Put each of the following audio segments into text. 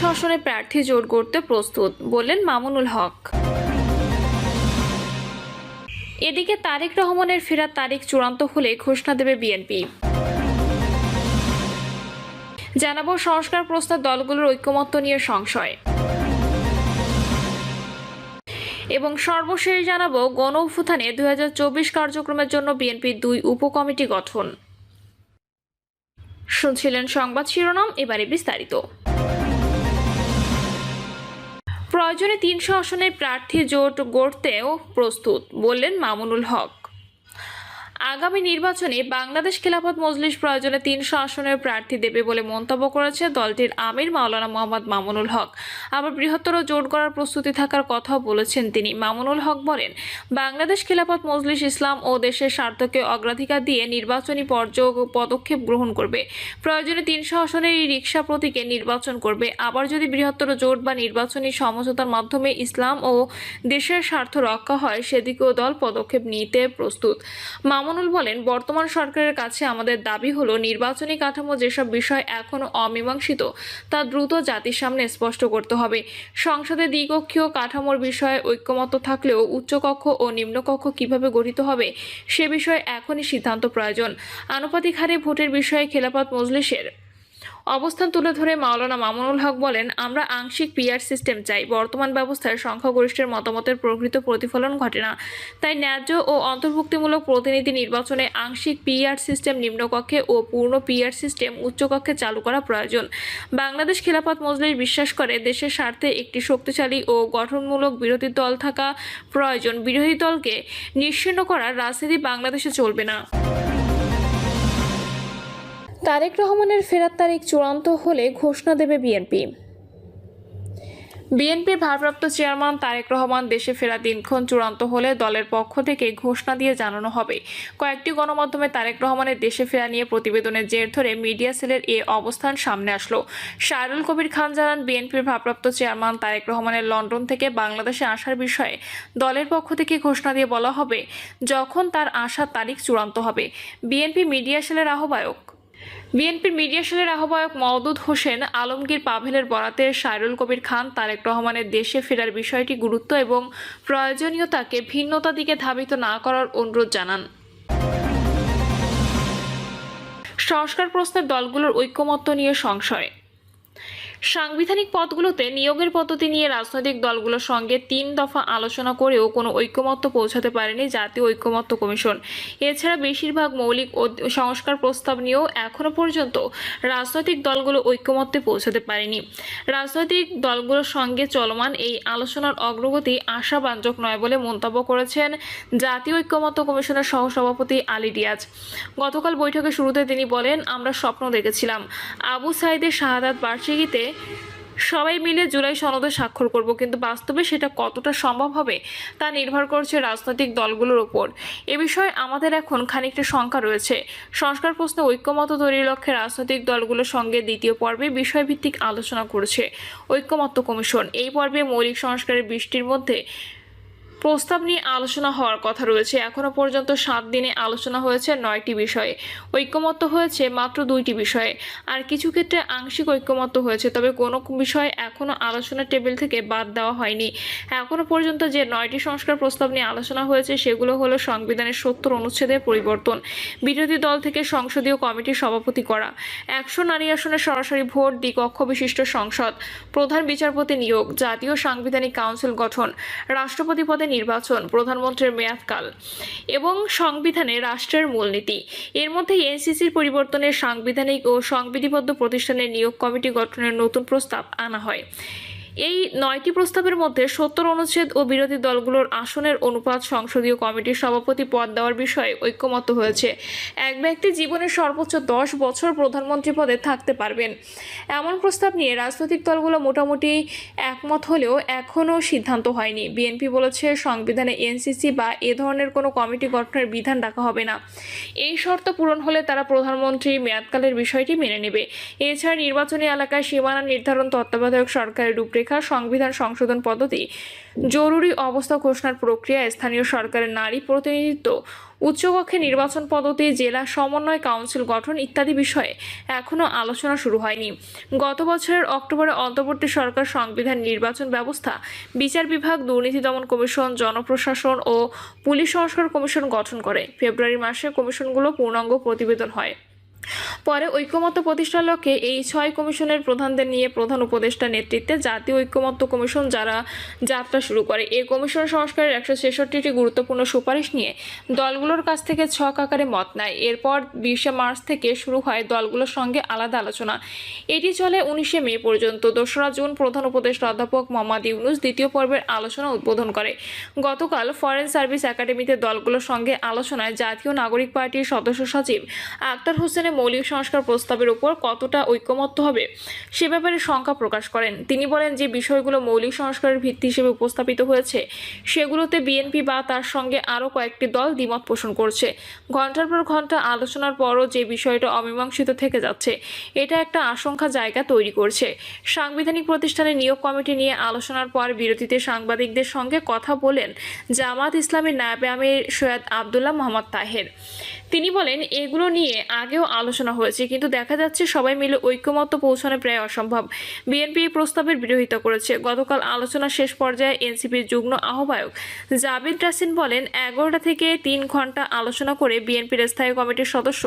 আসনে প্রার্থী জোট করতে প্রস্তুত বললেন মামুনুল হক। এদিকে তারেক রহমানের ফেরার তারিখ চূড়ান্ত হলে ঘোষণা দেবে বিএনপি। জানাবো সংস্কার প্রস্তাব দলগুলোর ঐকমত্য নিয়ে সংশয়। এবং সর্বশেষ জানাবো গণ অভ্যুত্থানে 2024 কার্যক্রমের জন্য বিএনপির 2 উপকমিটি গঠন। শুনছিলেন সংবাদ শিরোনাম, এবারে বিস্তারিত। প্রয়োজনে 300 আসনের প্রার্থী জোট গড়তেও প্রস্তুত বললেন মামুনুল হক। আগামী নির্বাচনে বাংলাদেশ খেলাফত মজলিস প্রয়োজনে 300 আসনের প্রার্থী দেবে বলে মন্তব্য করেছে দলটির আমির মাওলানা মোহাম্মদ মামুনুল হক। আবার বৃহত্তর জোট করার প্রস্তুতি থাকার কথাও বলেছেন তিনি। মামুনুল হক বলেন, বাংলাদেশ খেলাফত মজলিস ইসলাম ও দেশের স্বার্থকে অগ্রাধিকার দিয়ে নির্বাচনী পদক্ষেপ গ্রহণ করবে। প্রয়োজনে 300 আসনের এই রিকশা প্রতীকে নির্বাচন করবে। আবার যদি বৃহত্তর জোট বা নির্বাচনী সমঝোতার মাধ্যমে ইসলাম ও দেশের স্বার্থ রক্ষা হয়, সেদিকেও দল পদক্ষেপ নিতে প্রস্তুত। মামুনুল বলেন, বর্তমান সরকারের কাছে আমাদের দাবি হলো নির্বাচনী কাঠামো যেসব বিষয় এখনো অমীমাংসিত তা দ্রুত জাতির সামনে স্পষ্ট করতে হবে। সংসদে দ্বিকক্ষীয় কাঠামোর বিষয়ে ঐক্যমত্য থাকলেও উচ্চকক্ষ ও নিম্নকক্ষ কিভাবে গঠিত হবে সে বিষয়ে এখনই সিদ্ধান্ত প্রয়োজন। আনুপাতিক হারে ভোটের বিষয়ে খেলাফত মজলিসের অবস্থান তুলে ধরে মাওলানা মামুনুল হক বলেন, আমরা আংশিক পিআর সিস্টেম চাই। বর্তমান ব্যবস্থায় সংখ্যাগরিষ্ঠের মতামতের প্রকৃত প্রতিফলন ঘটে না। তাই ন্যায্য ও অন্তর্ভুক্তিমূলক প্রতিনিধি নির্বাচনে আংশিক পিআর সিস্টেম নিম্নকক্ষে ও পূর্ণ পিআর সিস্টেম উচ্চকক্ষে চালু করা প্রয়োজন। বাংলাদেশ খেলাফত মজলিস বিশ্বাস করে দেশের স্বার্থে একটি শক্তিশালী ও গঠনমূলক বিরোধী দল থাকা প্রয়োজন। বিরোধী দলকে নিশ্চিহ্ন করার রাজনীতি বাংলাদেশে চলবে না। তারেক রহমানের ফেরার তারিখ চূড়ান্ত হলে ঘোষণা দেবে বিএনপি। বিএনপির ভারপ্রাপ্ত চেয়ারম্যান তারেক রহমান দেশে ফেরার দিনক্ষণ চূড়ান্ত হলে দলের পক্ষ থেকে ঘোষণা দিয়ে জানানো হবে। কয়েকটি গণমাধ্যমে তারেক রহমানের দেশে ফেরা নিয়ে প্রতিবেদনের জের ধরে মিডিয়া সেলের এ অবস্থান সামনে আসলো। শায়রুল কবির খান জানান, বিএনপির ভারপ্রাপ্ত চেয়ারম্যান তারেক রহমানের লন্ডন থেকে বাংলাদেশে আসার বিষয়ে দলের পক্ষ থেকে ঘোষণা দিয়ে বলা হবে যখন তার আসার তারিখ চূড়ান্ত হবে। বিএনপির মিডিয়া সেলের আহ্বায়ক মওদুদ হোসেন আলমগীর পাভেলের বরাতে শায়রুল কবির খান তারেক রহমানের দেশে ফেরার বিষয়টি গুরুত্ব এবং প্রয়োজনীয়তাকে ভিন্নতা দিকে ধাবিত না করার অনুরোধ জানান। সংস্কার প্রস্তাব দলগুলোর ঐকমত্য নিয়ে সংশয়। সাংবিধানিক পদগুলোতে নিয়োগের পদ্ধতি নিয়ে রাজনৈতিক দলগুলোর সঙ্গে 3 দফা আলোচনা করেও কোনো ঐকমত্য পৌঁছাতে পারেনি জাতীয় ঐকমত্য কমিশন। এছাড়া বেশিরভাগ মৌলিক সংস্কার প্রস্তাব নিয়েও এখনো পর্যন্ত রাজনৈতিক দলগুলো ঐকমত্যে পৌঁছাতে পারেনি। রাজনৈতিক দলগুলোর সঙ্গে চলমান এই আলোচনার অগ্রগতি আশাব্যঞ্জক নয় বলে মন্তব্য করেছেন জাতীয় ঐকমত্য কমিশনের সহসভাপতি আলী রিয়াজ। গতকাল বৈঠকের শুরুতে তিনি বলেন, আমরা স্বপ্ন দেখেছিলাম আবু সাঈদের শাহাদাত বার্ষিকীতে সবাই মিলে জুলাই সনদে স্বাক্ষর করব, কিন্তু বাস্তবে সেটা কতটা সম্ভব হবে তা নির্ভর করছে রাজনৈতিক দলগুলোর ওপর। এ বিষয়ে আমাদের এখন খানিকটা শঙ্কা রয়েছে। সংস্কার প্রশ্নে ঐক্যমত্য তৈরির লক্ষ্যে রাজনৈতিক দলগুলোর সঙ্গে দ্বিতীয় পর্বে বিষয়ভিত্তিক আলোচনা করেছে ঐক্যমত্য কমিশন। এই পর্বে মৌলিক সংস্কারের 20টির মধ্যে প্রস্তাব নিয়ে আলোচনা হওয়ার কথা রয়েছে। এখনো পর্যন্ত 7 দিনে আলোচনা হয়েছে 9টি বিষয়ে, ঐক্যমত্য হয়েছে মাত্র 2টি বিষয়ে, আর কিছু ক্ষেত্রে আংশিক ঐক্যমত্য হয়েছে। তবে কোনো বিষয় এখনো আলোচনার টেবিল থেকে বাদ দেওয়া হয়নি। এখনো পর্যন্ত যে 9টি সংস্কার প্রস্তাব নিয়ে আলোচনা হয়েছে সেগুলো হলো সংবিধানের 70 অনুচ্ছেদের পরিবর্তন, বিরোধী দল থেকে সংসদীয় কমিটির সভাপতি করা, 100 নারী আসনে সরাসরি ভোট, দ্বিকক্ষ বিশিষ্ট সংসদ, প্রধান বিচারপতি নিয়োগ, জাতীয় সাংবিধানিক কাউন্সিল গঠন, রাষ্ট্রপতি পদে নির্বাচন, প্রধানমন্ত্রীর মেয়াদকাল এবং সংবিধানে রাষ্ট্রের মূলনীতি। এর মধ্যে এনসিসির পরিবর্তনের সাংবিধানিক ও সংবিধিবদ্ধ প্রতিষ্ঠানের নিয়োগ কমিটি গঠনের নতুন প্রস্তাব আনা হয়। এই 9টি প্রস্তাবের মধ্যে 70 অনুচ্ছেদ ও বিরোধী দলগুলোর আসনের অনুপাত সংসদীয় কমিটির সভাপতি পদ দেওয়ার বিষয়ে ঐক্যমত্য হয়েছে। এক ব্যক্তি জীবনের সর্বোচ্চ 10 বছর প্রধানমন্ত্রী পদে থাকতে পারবেন, এমন প্রস্তাব নিয়ে রাজনৈতিক দলগুলো মোটামুটি একমত হলেও এখনও সিদ্ধান্ত হয়নি। বিএনপি বলেছে, সংবিধানে এনসিসি বা এ ধরনের কোনো কমিটি গঠনের বিধান রাখা হবে না। এই শর্ত পূরণ হলে তারা প্রধানমন্ত্রী মেয়াদকালের বিষয়টি মেনে নেবে। এছাড়া নির্বাচনী এলাকায় সীমানা নির্ধারণ, তত্ত্বাবধায়ক সরকারের রূপরেখা, সংবিধান সংশোধন পদ্ধতি, জরুরি অবস্থা ঘোষণার প্রক্রিয়া, স্থানীয় সরকারের নারী প্রতিনিধিত্ব উচ্চকক্ষে নির্বাচন পদ্ধতি, জেলা সমন্বয় কাউন্সিল গঠন ইত্যাদি বিষয়ে এখনও আলোচনা শুরু হয়নি। গত বছরের অক্টোবরে অন্তর্বর্তী সরকার সংবিধান, নির্বাচন ব্যবস্থা, বিচার বিভাগ, দুর্নীতি দমন কমিশন, জনপ্রশাসন ও পুলিশ সংস্কার কমিশন গঠন করে। ফেব্রুয়ারি মাসে কমিশনগুলো পূর্ণাঙ্গ প্রতিবেদন হয়। পরে ঐকমত্য প্রতিষ্ঠার লক্ষ্যে এই 6 কমিশনের প্রধানদের নিয়ে প্রধান উপদেষ্টার নেতৃত্বে জাতীয় ঐকমত্য কমিশন যাত্রা শুরু করে। এই কমিশন সংস্কারের 166টি গুরুত্বপূর্ণ সুপারিশ নিয়ে দলগুলোর কাছ থেকে ছক আকারে মত নেয়। এরপর 20 মার্চ থেকে শুরু হয় দলগুলোর সঙ্গে আলাদা আলোচনা। এটি চলে 19 মে পর্যন্ত। 2রা জুন প্রধান উপদেষ্টা অধ্যাপক মোহাম্মদ ইউনূস দ্বিতীয় পর্বের আলোচনা উদ্বোধন করে। গতকাল ফরেন সার্ভিস একাডেমিতে দলগুলোর সঙ্গে আলোচনায় জাতীয় নাগরিক পার্টির সদস্য সচিব আক্তার হোসেনের মৌলিক সংস্কার প্রস্তাবের উপর কতটা ঐকমত্য হবে সে ব্যাপারে শঙ্কা প্রকাশ করেন। তিনি বলেন, যে বিষয়গুলো মৌলিক সংস্কারের ভিত্তি হিসেবে উপস্থাপিত হয়েছে সেগুলোতে বিএনপি বা তার সঙ্গে আরও কয়েকটি দল দ্বিমত পোষণ করছে। ঘণ্টার পর ঘণ্টা আলোচনার পরও যে বিষয়টা অমীমাংসিত থেকে যাচ্ছে, এটা একটা আশঙ্কা জায়গা তৈরি করছে। সাংবিধানিক প্রতিষ্ঠানের নিয়োগ কমিটি নিয়ে আলোচনার পর বিরতিতে সাংবাদিকদের সঙ্গে কথা বলেন জামাত ইসলামীর নায়েবে আমির সৈয়দ আবদুল্লাহ মোহাম্মদ তাহের। তিনি বলেন, এগুলো নিয়ে আগেও আলোচনা হয়েছে, কিন্তু দেখা যাচ্ছে সবাই মিলে ঐকমত্য পৌঁছানো প্রায় অসম্ভব। বিএনপি এই প্রস্তাবের বিরোধিতা করেছে। গতকাল আলোচনা শেষ পর্যায়ে এনসিপির যুগ্ম আহ্বায়ক জাবির রাসিন বলেন, 11টা থেকে 3 ঘণ্টা আলোচনা করে বিএনপির স্থায়ী কমিটির সদস্য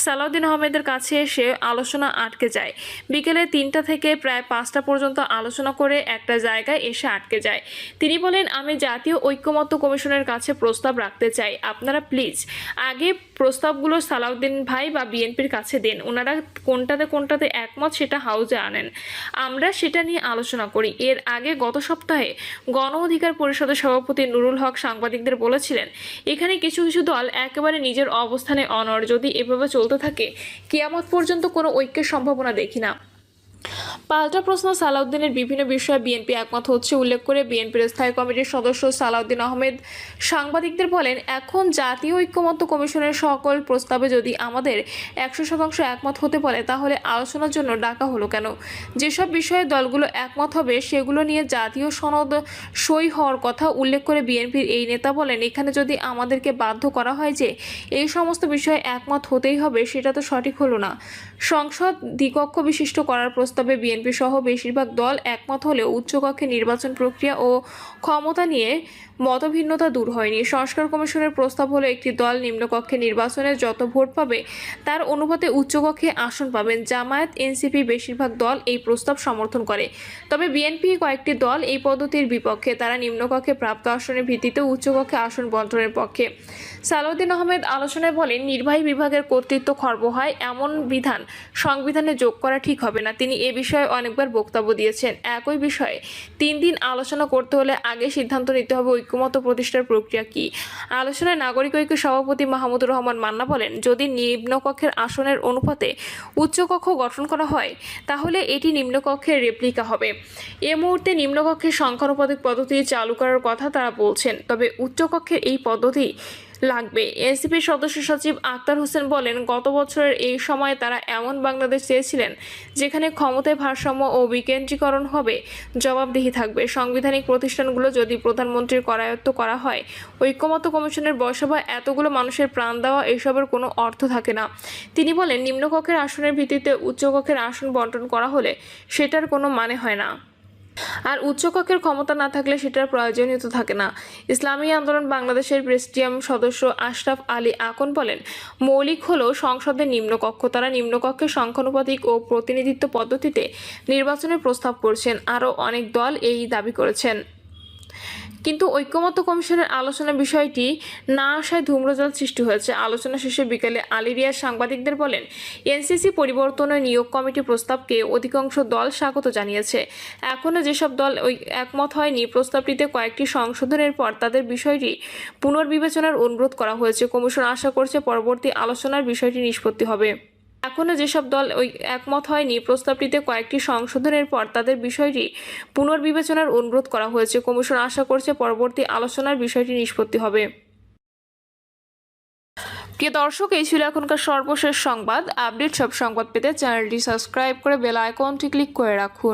সালাউদ্দিন আহমেদের কাছে এসে আলোচনা আটকে যায়। বিকেলে 3টা থেকে প্রায় 5টা পর্যন্ত আলোচনা করে একটা জায়গায় এসে আটকে যায়। তিনি বলেন, আমি জাতীয় ঐকমত্য কমিশনের কাছে প্রস্তাব রাখতে চাই, আপনারা প্লিজ আগে প্রস্তাবগুলো সালাউদ্দিন ভাই বা বিএনপির কাছে দেন। ওনারা কোনটাতে একমত সেটা হাউজে আনেন, আমরা সেটা নিয়ে আলোচনা করি। এর আগে গত সপ্তাহে গণ অধিকার পরিষদের সভাপতি নুরুল হক সাংবাদিকদের বলেছিলেন, এখানে কিছু কিছু দল একেবারে নিজের অবস্থানে অনড়। যদি এভাবে চলতে থাকে কিয়ামত পর্যন্ত কোনো ঐক্যের সম্ভাবনা দেখি না। পাল্টা প্রশ্ন, সালাউদ্দিনের বিভিন্ন বিষয়ে বিএনপি একমত হচ্ছে উল্লেখ করে বিএনপির স্থায়ী কমিটির সদস্য সালাউদ্দিন আহমেদ সাংবাদিকদের বলেন, এখন জাতীয় ঐকমত্য কমিশনের সকল প্রস্তাবে যদি আমাদের 100% একমত হতে বলে তাহলে আলোচনার জন্য ডাকা হলো কেন? যেসব বিষয়ে দলগুলো একমত হবে সেগুলো নিয়ে জাতীয় সনদ সই হওয়ার কথা উল্লেখ করে বিএনপির এই নেতা বলেন, এখানে যদি আমাদেরকে বাধ্য করা হয় যে এই সমস্ত বিষয়ে একমত হতেই হবে, সেটা তো সঠিক হলো না। সংসদ দ্বিকক্ষ বিশিষ্ট করার প্রস্তাবে বিএনপি সহ বেশিরভাগ দল একমত হলেও উচ্চকক্ষে নির্বাচন প্রক্রিয়া ও ক্ষমতা নিয়ে মতভিন্নতা দূর হয়নি। সংস্কার কমিশনের প্রস্তাব হলো একটি দল নিম্নকক্ষে নির্বাচনে যত ভোট পাবে তার অনুপাতে উচ্চকক্ষে আসন পাবেন। জামায়াত, এনসিপি বেশিরভাগ দল এই প্রস্তাব সমর্থন করে, তবে বিএনপি কয়েকটি দল এই পদ্ধতির বিপক্ষে। তারা নিম্নকক্ষে প্রাপ্ত আসনের ভিত্তিতে উচ্চকক্ষে আসন বন্টনের পক্ষে। সালাউদ্দিন আহমেদ আলোচনায় বলেন, নির্বাহী বিভাগের কর্তৃত্ব খর্ব হয় এমন বিধান সংবিধানে যোগ করা ঠিক হবে না। তিনি এ বিষয়ে অনেকবার বক্তব্য দিয়েছেন। একই বিষয়ে 3 দিন আলোচনা করতে হলে আগে সিদ্ধান্ত নিতে হবে ঐকমত্য প্রতিষ্ঠার প্রক্রিয়া কি। আলোচনায় নাগরিক ঐক্যের সভাপতি মাহমুদুর রহমান মান্না বলেন, যদি নিম্নকক্ষের আসনের অনুপাতে উচ্চকক্ষ গঠন করা হয় তাহলে এটি নিম্নকক্ষের রেপ্লিকা হবে। এ মুহূর্তে নিম্নকক্ষের সংখ্যানুপাতিক পদ্ধতি চালু করার কথা তারা বলছেন, তবে উচ্চকক্ষের এই পদ্ধতি লাগবে। এনসিপির সদস্য সচিব আক্তার হোসেন বলেন, গত বছরের এই সময়ে তারা এমন বাংলাদেশ চেয়েছিলেন যেখানে ক্ষমতায় ভারসাম্য ও বিকেন্দ্রীকরণ হবে, জবাবদিহি থাকবে। সাংবিধানিক প্রতিষ্ঠানগুলো যদি প্রধানমন্ত্রীর করায়ত্ত করা হয়, ঐকমত্য কমিশনের বসবা এতগুলো মানুষের প্রাণ দেওয়া এসবের কোনো অর্থ থাকে না। তিনি বলেন, নিম্নকক্ষের আসনের ভিত্তিতে উচ্চকক্ষের আসন বন্টন করা হলে সেটার কোনো মানে হয় না, আর উচ্চকক্ষের ক্ষমতা না থাকলে সেটার প্রয়োজনীয়তা থাকে না। ইসলামী আন্দোলন বাংলাদেশের প্রেসিডিয়াম সদস্য আশরাফ আলী আকন বলেন, মৌলিক হলো সংসদের নিম্নকক্ষ। তারা নিম্নকক্ষের সংখ্যানুপাতিক ও প্রতিনিধিত্ব পদ্ধতিতে নির্বাচনের প্রস্তাব করছেন। আরও অনেক দল এই দাবি করেছেন, কিন্তু ঐকমত্য কমিশনের আলোচনা বিষয়টি না আসায় ধূম্রজাল সৃষ্টি হয়েছে। আলোচনা শেষে বিকেলে আলী রিয়াজ সাংবাদিকদের বলেন, এনসিসি পরিবর্তনের নিয়োগ কমিটি প্রস্তাবকে অধিকাংশ দল স্বাগত জানিয়েছে। এখনও যেসব দল একমত হয়নি, প্রস্তাবটিতে কয়েকটি সংশোধনের পর তাদের বিষয়টি পুনর্বিবেচনার অনুরোধ করা হয়েছে। কমিশন আশা করছে পরবর্তী আলোচনার বিষয়টি নিষ্পত্তি হবে। এখনও যেসব দল একমত হয়নি, প্রস্তাবটিতে কয়েকটি সংশোধনের পর তাদের বিষয়টি পুনর্বিবেচনার অনুরোধ করা হয়েছে। কমিশন আশা করছে পরবর্তী আলোচনার বিষয়টি নিষ্পত্তি হবে। প্রিয় দর্শক, এই ছিল এখনকার সর্বশেষ সংবাদ। আপডেট সব সংবাদ পেতে চ্যানেলটি সাবস্ক্রাইব করে বেল আইকনটি ক্লিক করে রাখুন।